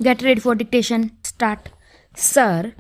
Get ready for dictation. Start. Sir,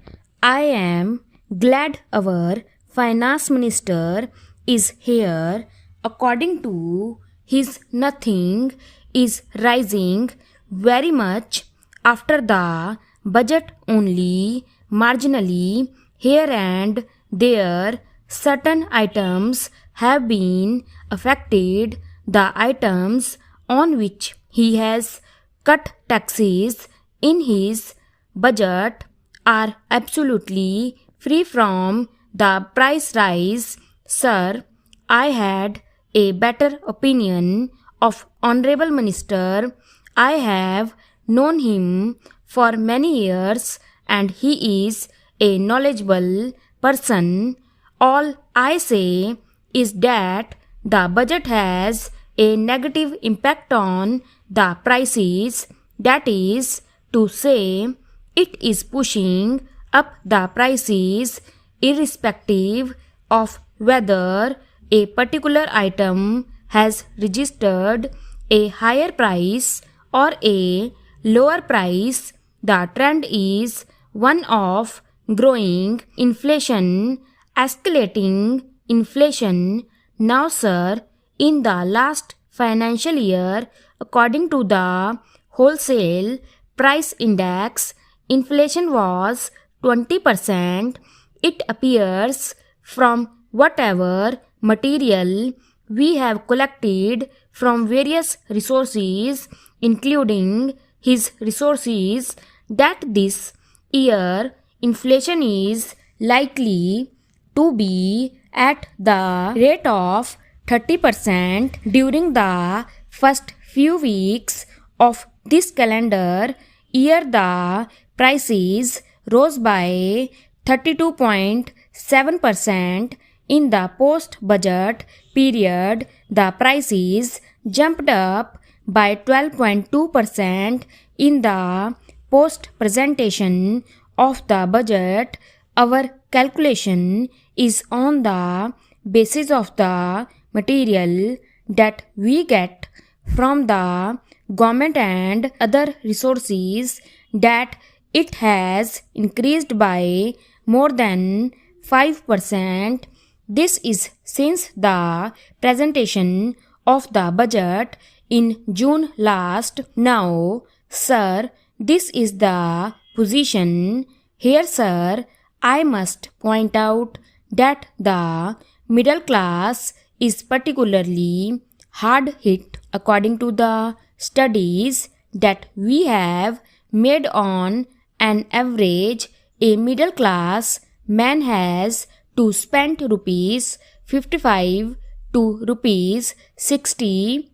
I am glad our finance minister is here. According to his, nothing is rising very much after the budget, only marginally here and there. Certain items have been affected. The items on which he has cut taxes in his budget are absolutely free from the price rise. Sir, I had a better opinion of Honorable Minister. I have known him for many years and he is a knowledgeable person. All I say is that the budget has a negative impact on the prices. That is to say, it is pushing up the prices irrespective of whether a particular item has registered a higher price or a lower price. The trend is one of growing inflation, escalating inflation. Now, sir, in the last financial year, according to the wholesale price index, inflation was 20%. It appears from whatever material we have collected from various resources, including his resources, that this year inflation is likely to be at the rate of 30% during the first few weeks of this calendar year. The prices rose by 32.7%. In the post-budget period, the prices jumped up by 12.2%. In the post-presentation of the budget, our calculation is on the basis of the material that we get from the government and other resources, that it has increased by more than 5%. This is since the presentation of the budget in June last. Now, sir, this is the position. Here, sir, I must point out that the middle class is particularly hard hit. According to the studies that we have made, on an average, a middle class man has to spend rupees 55 to rupees 60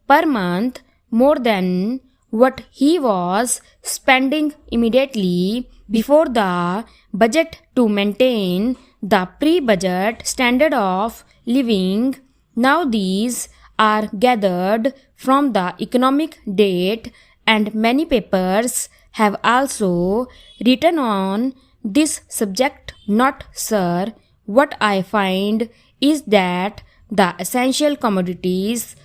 per month more than what he was spending immediately before the budget to maintain the pre-budget standard of living. Now these are gathered from the economic date, and many papers have also written on this subject. Not, sir, what I find is that the essential commodities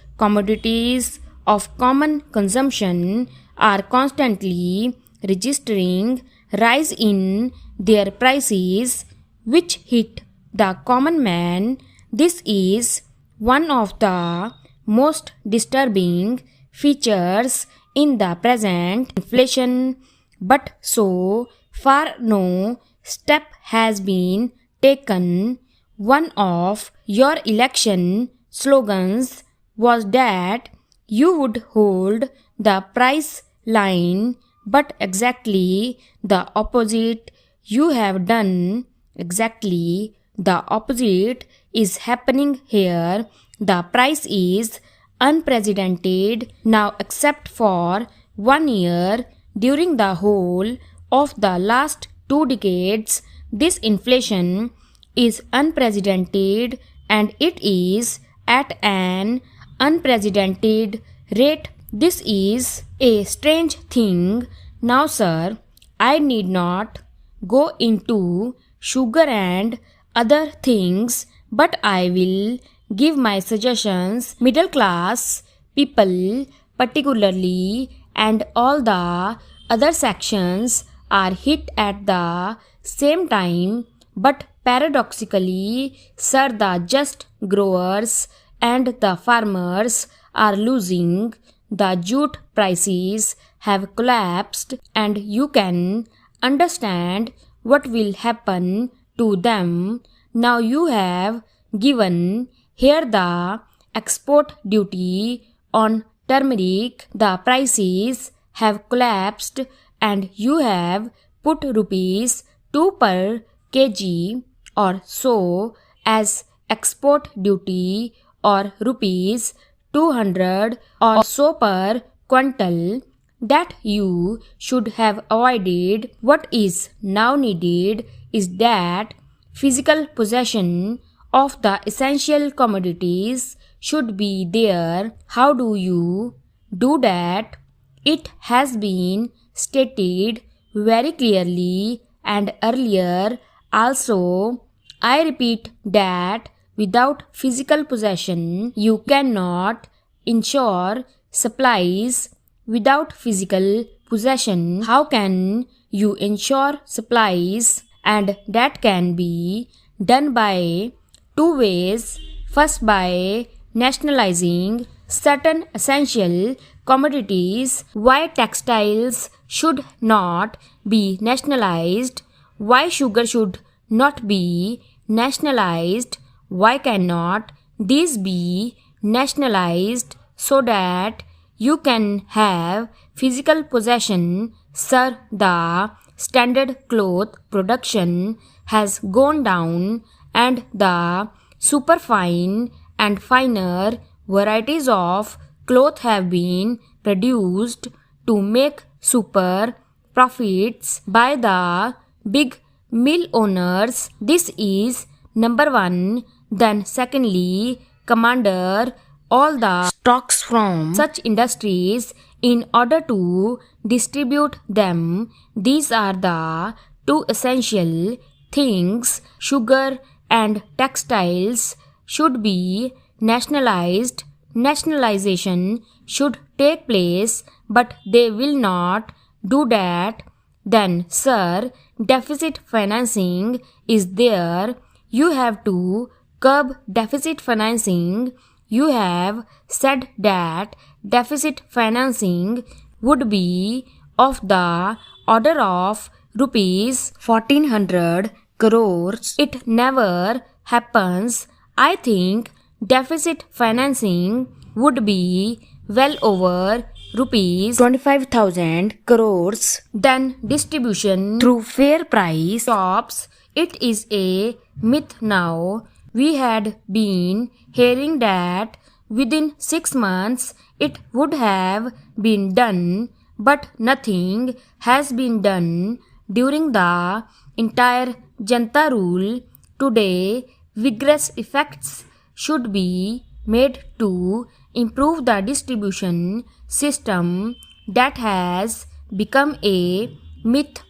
of common consumption are constantly registering rise in their prices, which hit the common man. This is one of the most disturbing features in the present inflation, but so far no step has been taken. One of your election slogans was that you would hold the price line, but exactly the opposite you have done. Exactly the opposite is happening here. The price is unprecedented now, except for 1 year. During the whole of the last 2 decades, this inflation is unprecedented, and it is at an unprecedented rate. This is a strange thing. Now, sir, I need not go into sugar and other things, but I will give my suggestions. Middle class people particularly, and all the other sections are hit at the same time, but paradoxically, sir, the just growers and the farmers are losing. The jute prices have collapsed, and you can understand what will happen to them. Now you have given here the export duty on turmeric. The prices have collapsed, and you have put rupees 2 per kg or so as export duty, or rupees 200 or so per quintal. That you should have avoided. What is now needed is that physical possession of the essential commodities should be there. How do you do that? It has been stated very clearly and earlier also. I repeat that without physical possession, you cannot ensure supplies. Without physical possession, how can you ensure supplies? And that can be done by two ways. First, by nationalizing certain essential commodities. Why textiles should not be nationalized? Why sugar should not be nationalized? Why cannot these be nationalized so that you can have physical possession? Sir, the standard cloth production has gone down, and the superfine and finer varieties of cloth have been produced to make super profits by the big mill owners. This is number one. Then secondly, commander all the stocks from such industries in order to distribute them. These are the two essential things. Sugar and textiles should be nationalized. Nationalization should take place, but they will not do that. Then, sir, deficit financing is there. You have to curb deficit financing. You have said that deficit financing would be of the order of rupees 1400 crores. It never happens. I think deficit financing would be well over rupees 25,000 crores. Then distribution through fair price shops. It is a myth now. We had been hearing that within 6 months it would have been done, but nothing has been done during the entire Janta rule. Today, vigorous efforts should be made to improve the distribution system that has become a myth.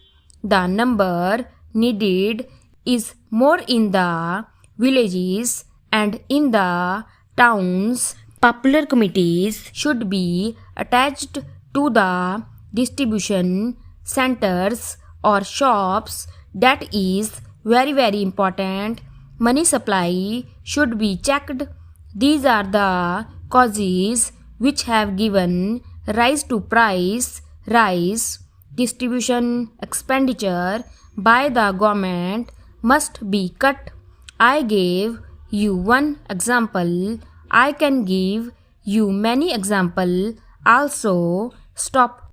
The number needed is more in the villages and in the towns. Popular committees should be attached to the distribution centers or shops. That is very important. Money supply should be checked. These are the causes which have given rise to price rise. Distribution expenditure by the government must be cut. I gave you one example. I can give you many examples also. Stop